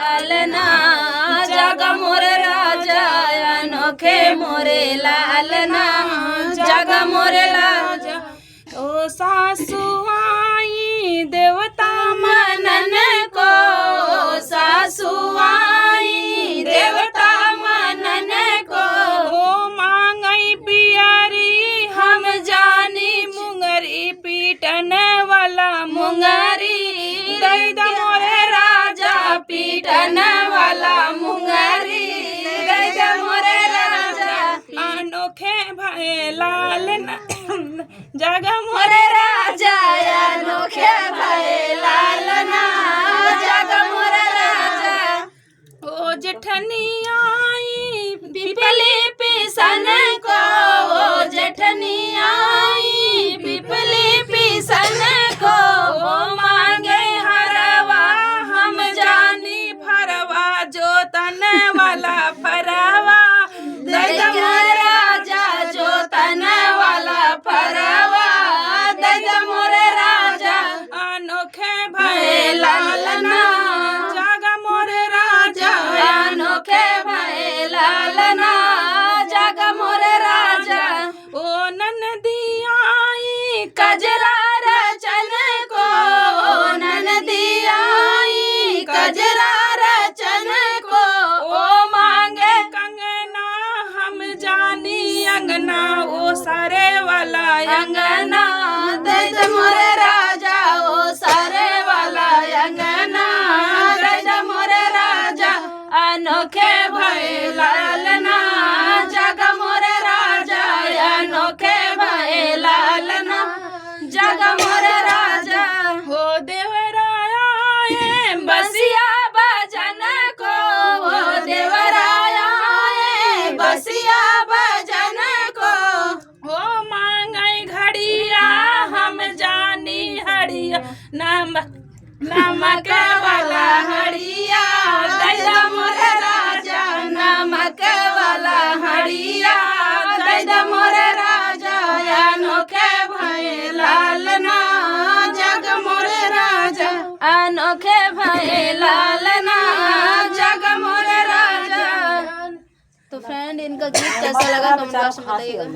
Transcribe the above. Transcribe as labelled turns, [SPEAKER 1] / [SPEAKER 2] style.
[SPEAKER 1] लालना जागा मोरे राजा अनोखे मोरे लालना जागा मोरे राजा।
[SPEAKER 2] ओ सासू आई देवता
[SPEAKER 1] मनन को सासू आई देवता मनन को
[SPEAKER 2] ओ मांगई पियरी
[SPEAKER 1] हम जानी
[SPEAKER 2] मुंगरी पीटन वाला
[SPEAKER 1] मुंगरी
[SPEAKER 2] दैद मोरे
[SPEAKER 1] राजा पीटन वाला मुंगरी दैद मोरे राजा
[SPEAKER 2] अनोखे भये लालना जागा
[SPEAKER 1] मोरे राजा अनोखे भये लालना जागा मोरे राजा।
[SPEAKER 2] ओ जेठनी आई
[SPEAKER 1] पिपली पिसन को ओ जेठनी आई पिपली पिसन को वो मांगे हरवा हम जानी
[SPEAKER 2] फरवा जो तन वाला फरवा
[SPEAKER 1] दैद मोरे राजा जो तन वाला फरवा दैद मोरे राजा
[SPEAKER 2] अनोखे
[SPEAKER 1] भये
[SPEAKER 2] भये
[SPEAKER 1] लालना
[SPEAKER 2] जागा मोरे राजा
[SPEAKER 1] अनोखे भये लालना जागा मोरे राजा।
[SPEAKER 2] ओ ननदी आई
[SPEAKER 1] कजरा रचन को ननदी आई कजरा रचन को ओ मांगे
[SPEAKER 2] कंगना हम जानी अंगना ओ सारे वाला
[SPEAKER 1] अंगना दैद मोरे राजा ओ सारे वाला अंगना दैद मोरे राजा अनोखे भये लालना जागा मोरे राजा अनोखे भये लालना जागा मोरे राजा।
[SPEAKER 2] हो देवराया ए
[SPEAKER 1] बसिया भजन को वो देवराया है बसिया भजन को
[SPEAKER 2] हो मांगई घड़िया हम जानी हड़िया नमक
[SPEAKER 1] नमक वाला हड़िया दैद मोरे राजा नमक वाला हड़िया दैद मोरे राजा अनोखे भये लालना जग मोरे राजा अनोखे भये लालना जग मोरे राजा। तो फ्रेंड इनका गीत कैसा लगा कमेंट बॉक्स में बताइएगा।